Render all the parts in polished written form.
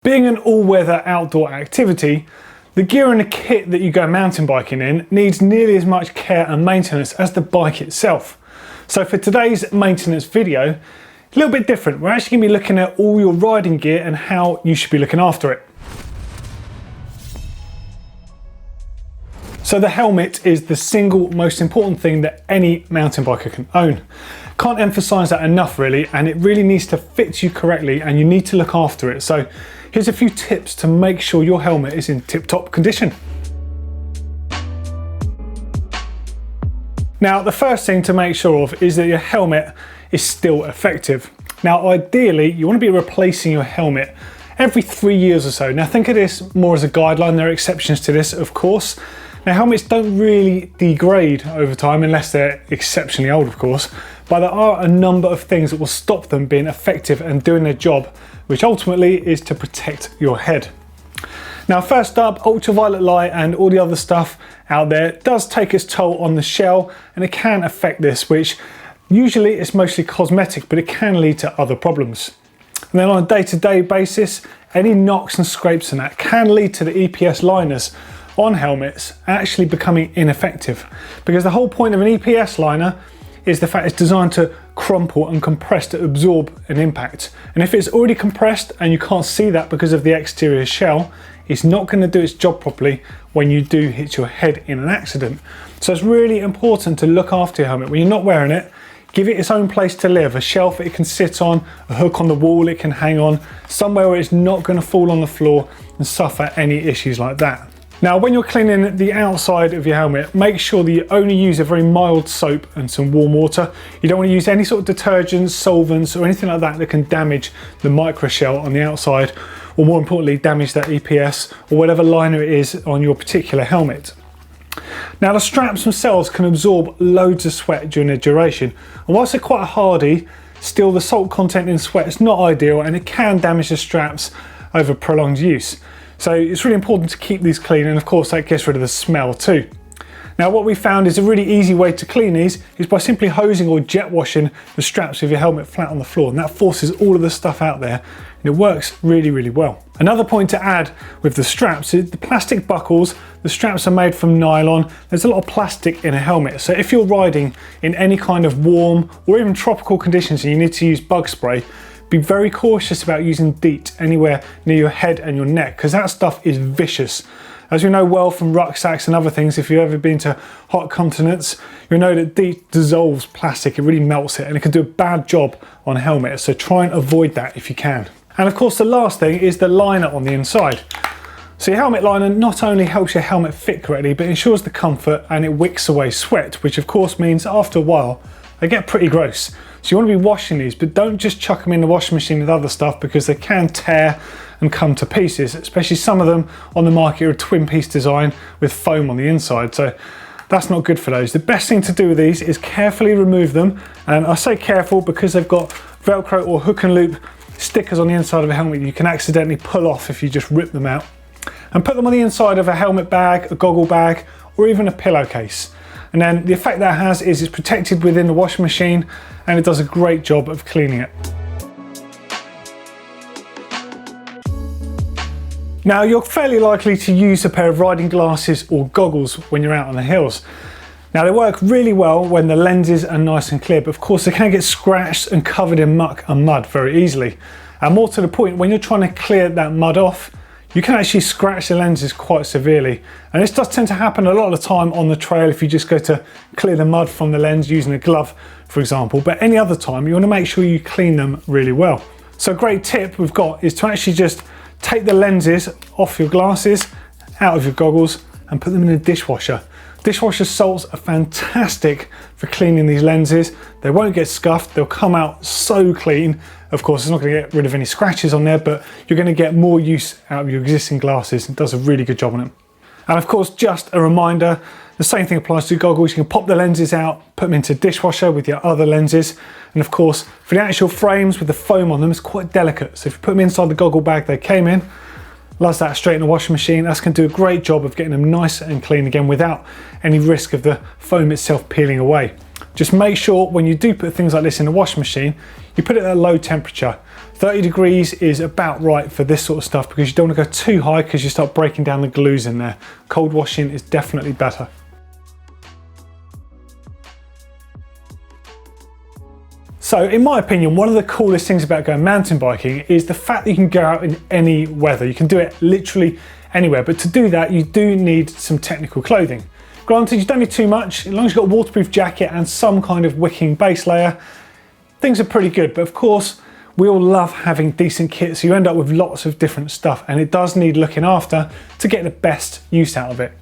Being an all-weather outdoor activity, the gear and the kit that you go mountain biking in needs nearly as much care and maintenance as the bike itself. So for today's maintenance video, a little bit different. We're actually going to be looking at all your riding gear and how you should be looking after it. So the helmet is the single most important thing that any mountain biker can own. Can't emphasize that enough really, and it really needs to fit you correctly and you need to look after it. So here's a few tips to make sure your helmet is in tip-top condition. Now, the first thing to make sure of is that your helmet is still effective. Now, ideally, you want to be replacing your helmet every 3 years or so. Now, think of this more as a guideline. There are exceptions to this, of course. Now, helmets don't really degrade over time unless they're exceptionally old, of course, but there are a number of things that will stop them being effective and doing their job, which ultimately is to protect your head. Now, first up, ultraviolet light and all the other stuff out there does take its toll on the shell, and it can affect this, which usually is mostly cosmetic, but it can lead to other problems. And then on a day-to-day basis, any knocks and scrapes and that can lead to the EPS liners on helmets actually becoming ineffective, because the whole point of an EPS liner is the fact it's designed to crumple and compress to absorb an impact. And if it's already compressed and you can't see that because of the exterior shell, it's not going to do its job properly when you do hit your head in an accident. So it's really important to look after your helmet. When you're not wearing it, give it its own place to live, a shelf it can sit on, a hook on the wall it can hang on, somewhere where it's not going to fall on the floor and suffer any issues like that. Now, when you're cleaning the outside of your helmet, make sure that you only use a very mild soap and some warm water. You don't want to use any sort of detergents, solvents or anything like that that can damage the micro shell on the outside, or more importantly, damage that EPS or whatever liner it is on your particular helmet. Now, the straps themselves can absorb loads of sweat during their duration, and whilst they're quite hardy, still the salt content in sweat is not ideal and it can damage the straps over prolonged use. So it's really important to keep these clean, and of course that gets rid of the smell too. Now, what we found is a really easy way to clean these is by simply hosing or jet washing the straps of your helmet flat on the floor, and that forces all of the stuff out there, and it works really, really well. Another point to add with the straps is the plastic buckles. The straps are made from nylon. There's a lot of plastic in a helmet, so if you're riding in any kind of warm or even tropical conditions and you need to use bug spray, be very cautious about using DEET anywhere near your head and your neck, because that stuff is vicious. As you know well from rucksacks and other things, if you've ever been to hot continents, you'll know that DEET dissolves plastic, it really melts it, and it can do a bad job on helmets, so try and avoid that if you can. And of course the last thing is the liner on the inside. So your helmet liner not only helps your helmet fit correctly, but ensures the comfort and it wicks away sweat, which of course means after a while they get pretty gross. So you want to be washing these, but don't just chuck them in the washing machine with other stuff, because they can tear and come to pieces, especially some of them on the market are a twin piece design with foam on the inside. So that's not good for those. The best thing to do with these is carefully remove them. And I say careful because they've got Velcro or hook and loop stickers on the inside of a helmet you can accidentally pull off if you just rip them out. And put them on the inside of a helmet bag, a goggle bag, or even a pillowcase. And then the effect that has is it's protected within the washing machine and it does a great job of cleaning it. Now, you're fairly likely to use a pair of riding glasses or goggles when you're out on the hills. Now, they work really well when the lenses are nice and clear, but of course they can get scratched and covered in muck and mud very easily. And more to the point, when you're trying to clear that mud off, you can actually scratch the lenses quite severely. And this does tend to happen a lot of the time on the trail if you just go to clear the mud from the lens using a glove, for example. But any other time, you want to make sure you clean them really well. So a great tip we've got is to actually just take the lenses off your glasses, out of your goggles, and put them in a dishwasher. Dishwasher salts are fantastic for cleaning these lenses. They won't get scuffed, they'll come out so clean. Of course, it's not going to get rid of any scratches on there, but you're going to get more use out of your existing glasses. It does a really good job on it. And of course, just a reminder, the same thing applies to goggles. You can pop the lenses out, put them into dishwasher with your other lenses. And of course, for the actual frames with the foam on them, it's quite delicate. So if you put them inside the goggle bag they came in, Loves that straight in the washing machine. That's going to do a great job of getting them nice and clean again without any risk of the foam itself peeling away. Just make sure when you do put things like this in the washing machine, you put it at a low temperature. 30 degrees is about right for this sort of stuff because you don't want to go too high because you start breaking down the glues in there. Cold washing is definitely better. So in my opinion, one of the coolest things about going mountain biking is the fact that you can go out in any weather. You can do it literally anywhere, but to do that, you do need some technical clothing. Granted, you don't need too much. As long as you've got a waterproof jacket and some kind of wicking base layer, things are pretty good. But of course, we all love having decent kit, so you end up with lots of different stuff, and it does need looking after to get the best use out of it.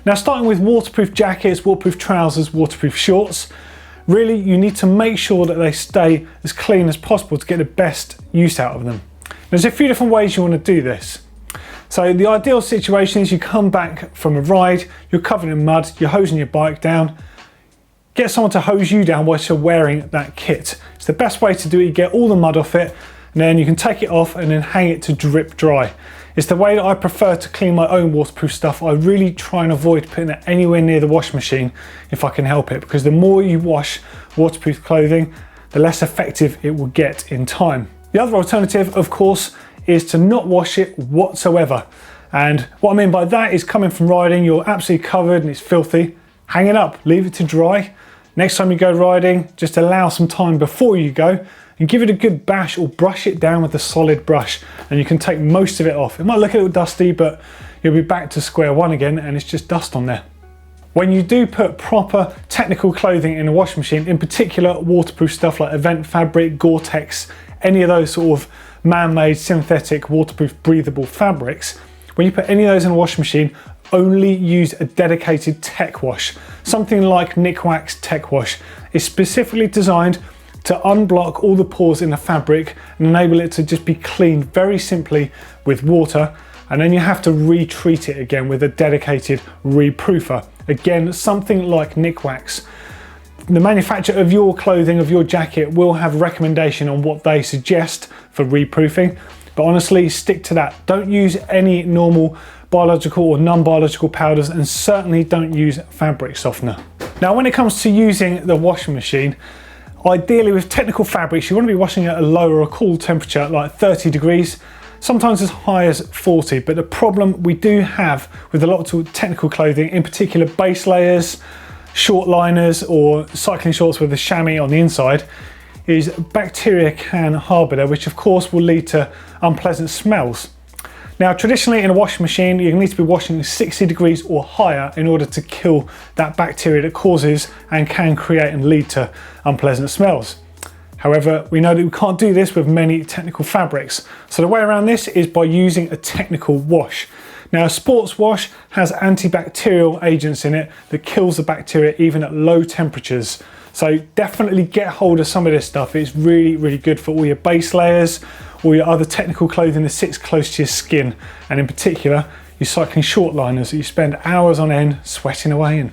Now, starting with waterproof jackets, waterproof trousers, waterproof shorts, really you need to make sure that they stay as clean as possible to get the best use out of them. There's a few different ways you want to do this. So the ideal situation is you come back from a ride, you're covered in mud, you're hosing your bike down, get someone to hose you down whilst you're wearing that kit. It's the best way to do it. You get all the mud off it, and then you can take it off and then hang it to drip dry. It's the way that I prefer to clean my own waterproof stuff. I really try and avoid putting it anywhere near the washing machine if I can help it, because the more you wash waterproof clothing, the less effective it will get in time. The other alternative, of course, is to not wash it whatsoever. And what I mean by that is coming from riding, you're absolutely covered and it's filthy. Hang it up, leave it to dry. Next time you go riding, just allow some time before you go and give it a good bash or brush it down with a solid brush, and you can take most of it off. It might look a little dusty, but you'll be back to square one again and it's just dust on there. When you do put proper technical clothing in a washing machine, in particular waterproof stuff like Event Fabric, Gore-Tex, any of those sort of man-made synthetic waterproof breathable fabrics, when you put any of those in a washing machine, only use a dedicated tech wash. Something like Nikwax Tech Wash is specifically designed to unblock all the pores in the fabric and enable it to just be cleaned very simply with water, and then you have to retreat it again with a dedicated reproofer. Again, something like Nikwax. The manufacturer of your clothing, of your jacket, will have a recommendation on what they suggest for reproofing, but honestly, stick to that. Don't use any normal biological or non-biological powders, and certainly don't use fabric softener. Now, when it comes to using the washing machine, ideally with technical fabrics, you want to be washing at a low or a cool temperature, like 30 degrees, sometimes as high as 40. But the problem we do have with a lot of technical clothing, in particular base layers, short liners or cycling shorts with a chamois on the inside, is bacteria can harbour there, which of course will lead to unpleasant smells. Now, traditionally in a washing machine, you need to be washing 60 degrees or higher in order to kill that bacteria that causes and can create and lead to unpleasant smells. However, we know that we can't do this with many technical fabrics. So the way around this is by using a technical wash. Now, a sports wash has antibacterial agents in it that kills the bacteria even at low temperatures. So definitely get hold of some of this stuff. It's really, really good for all your base layers, all your other technical clothing that sits close to your skin, and in particular, your cycling short liners that you spend hours on end sweating away in.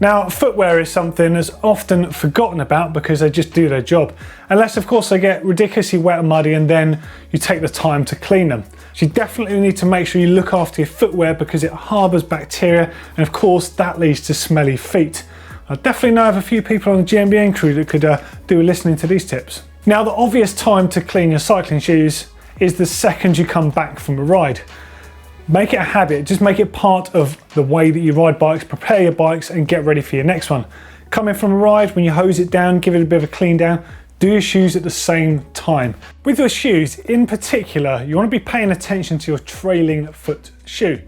Now, footwear is something that's often forgotten about because they just do their job. Unless, of course, they get ridiculously wet and muddy and then you take the time to clean them. So you definitely need to make sure you look after your footwear because it harbours bacteria, and of course that leads to smelly feet. I definitely know of a few people on the GMBN crew that could do with listening to these tips. Now, the obvious time to clean your cycling shoes is the second you come back from a ride. Make it a habit, just make it part of the way that you ride bikes, prepare your bikes and get ready for your next one. Coming from a ride, when you hose it down, give it a bit of a clean down, do your shoes at the same time. With your shoes in particular, you want to be paying attention to your trailing foot shoe.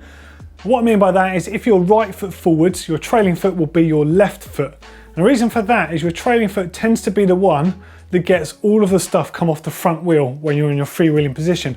What I mean by that is if you're right foot forwards, your trailing foot will be your left foot. And the reason for that is your trailing foot tends to be the one that gets all of the stuff come off the front wheel when you're in your freewheeling position.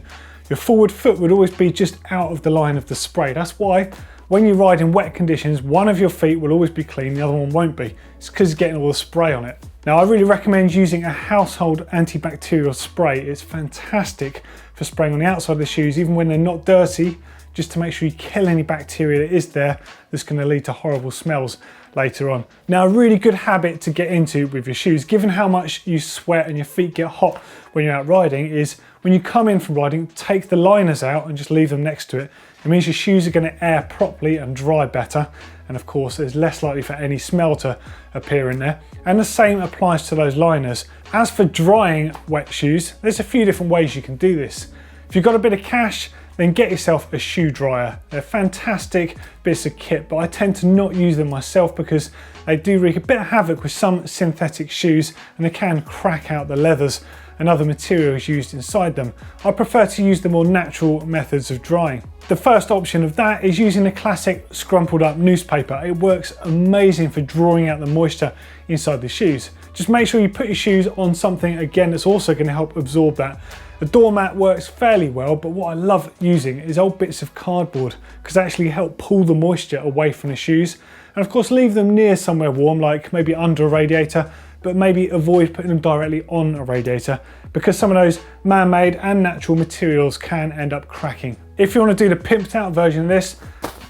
Your forward foot would always be just out of the line of the spray. That's why when you ride in wet conditions, one of your feet will always be clean, the other one won't be. It's because it's getting all the spray on it. Now, I really recommend using a household antibacterial spray. It's fantastic for spraying on the outside of the shoes, even when they're not dirty, just to make sure you kill any bacteria that is there that's going to lead to horrible smells. later on. Now, a really good habit to get into with your shoes, given how much you sweat and your feet get hot when you're out riding, is when you come in from riding, take the liners out and just leave them next to it. It means your shoes are going to air properly and dry better, and of course there's less likely for any smell to appear in there. And the same applies to those liners. As for drying wet shoes, there's a few different ways you can do this. If you've got a bit of cash, then get yourself a shoe dryer. They're fantastic bits of kit, but I tend to not use them myself because they do wreak a bit of havoc with some synthetic shoes, and they can crack out the leathers and other materials used inside them. I prefer to use the more natural methods of drying. The first option of that is using the classic scrumpled up newspaper. It works amazing for drawing out the moisture inside the shoes. Just make sure you put your shoes on something, again, that's also going to help absorb that. The doormat works fairly well, but what I love using is old bits of cardboard because they actually help pull the moisture away from the shoes. And of course, leave them near somewhere warm, like maybe under a radiator, but maybe avoid putting them directly on a radiator because some of those man-made and natural materials can end up cracking. If you want to do the pimped out version of this,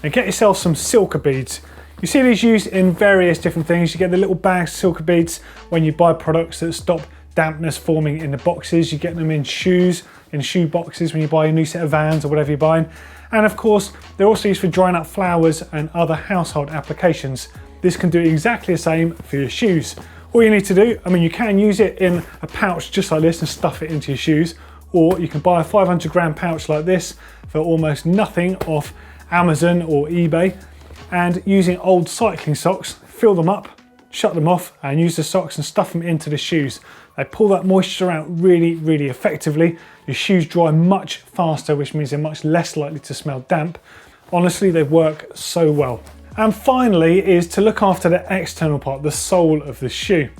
then get yourself some Silka beads. You see these used in various different things. You get the little bags of Silka beads when you buy products that stop dampness forming in the boxes. You get them in shoes, in shoe boxes when you buy a new set of Vans or whatever you're buying. And of course, they're also used for drying up flowers and other household applications. This can do exactly the same for your shoes. All you need to do, you can use it in a pouch just like this and stuff it into your shoes, or you can buy a 500-gram pouch like this for almost nothing off Amazon or eBay, and using old cycling socks, fill them up, shut them off, and use the socks and stuff them into the shoes. They pull that moisture out really, really effectively. Your shoes dry much faster, which means they're much less likely to smell damp. Honestly, they work so well. And finally is to look after the external part, the sole of the shoe.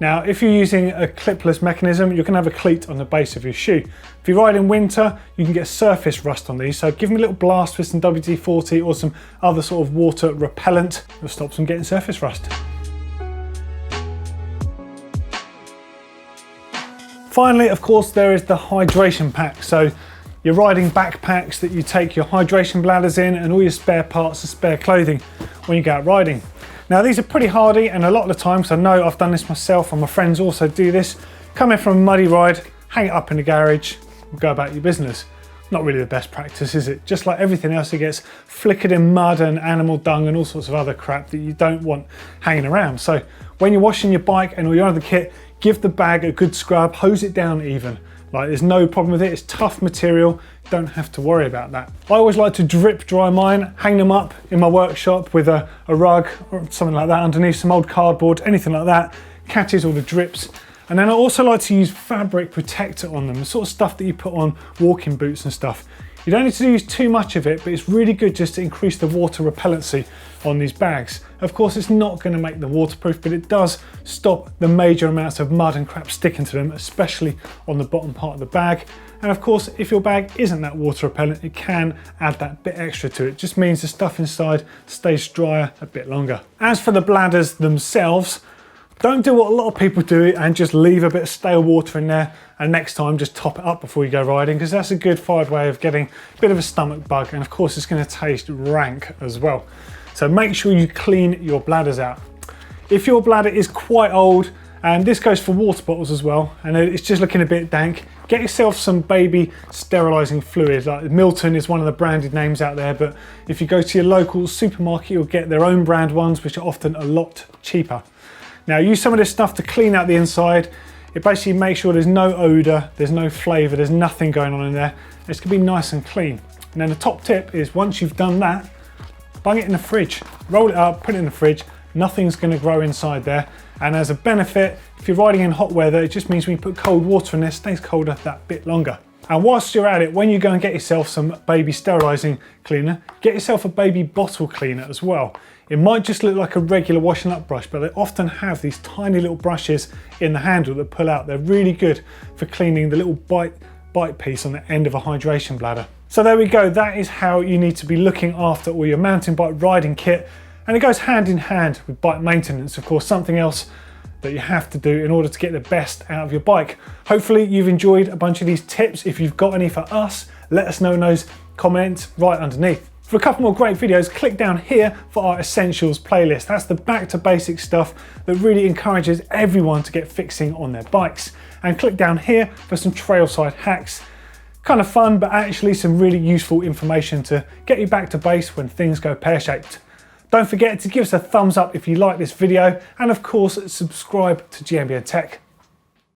Now, if you're using a clipless mechanism, you can have a cleat on the base of your shoe. If you ride in winter, you can get surface rust on these, so give them a little blast with some WD-40 or some other sort of water repellent that stops them getting surface rust. Finally, of course, there is the hydration pack. So your riding backpacks that you take your hydration bladders in and all your spare parts and spare clothing when you go out riding. Now, these are pretty hardy, and a lot of the times, I know I've done this myself and my friends also do this, come in from a muddy ride, hang it up in the garage, and go about your business. Not really the best practice, is it? Just like everything else, it gets flickered in mud and animal dung and all sorts of other crap that you don't want hanging around. So when you're washing your bike and all your other kit, give the bag a good scrub, hose it down even. Like, there's no problem with it, it's tough material, don't have to worry about that. I always like to drip dry mine, hang them up in my workshop with a rug or something like that underneath, some old cardboard, anything like that, catches all the drips. And then I also like to use fabric protector on them, the sort of stuff that you put on walking boots and stuff. You don't need to use too much of it, but it's really good just to increase the water repellency on these bags. Of course, it's not going to make them waterproof, but it does stop the major amounts of mud and crap sticking to them, especially on the bottom part of the bag. And of course, if your bag isn't that water repellent, it can add that bit extra to it. It just means the stuff inside stays drier a bit longer. As for the bladders themselves, don't do what a lot of people do and just leave a bit of stale water in there, and next time just top it up before you go riding, because that's a good fired way of getting a bit of a stomach bug, and of course it's going to taste rank as well. So make sure you clean your bladders out. If your bladder is quite old, and this goes for water bottles as well, and it's just looking a bit dank, get yourself some baby sterilising fluid. Like Milton is one of the branded names out there, but if you go to your local supermarket, you'll get their own brand ones, which are often a lot cheaper. Now, use some of this stuff to clean out the inside. It basically makes sure there's no odour, there's no flavour, there's nothing going on in there. It's going to be nice and clean. And then the top tip is, once you've done that, bung it in the fridge. Roll it up, put it in the fridge. Nothing's going to grow inside there. And as a benefit, if you're riding in hot weather, it just means when you put cold water in there, it stays colder that bit longer. And whilst you're at it, when you go and get yourself some baby sterilising cleaner, get yourself a baby bottle cleaner as well. It might just look like a regular washing up brush, but they often have these tiny little brushes in the handle that pull out. They're really good for cleaning the little bite piece on the end of a hydration bladder. So there we go, that is how you need to be looking after all your mountain bike riding kit. And it goes hand in hand with bike maintenance, of course, something else that you have to do in order to get the best out of your bike. Hopefully you've enjoyed a bunch of these tips. If you've got any for us, let us know in those comments right underneath. For a couple more great videos, click down here for our Essentials playlist. That's the back to basics stuff that really encourages everyone to get fixing on their bikes. And click down here for some trailside hacks. Kind of fun, but actually some really useful information to get you back to base when things go pear-shaped. Don't forget to give us a thumbs up if you like this video, and of course subscribe to GMBN Tech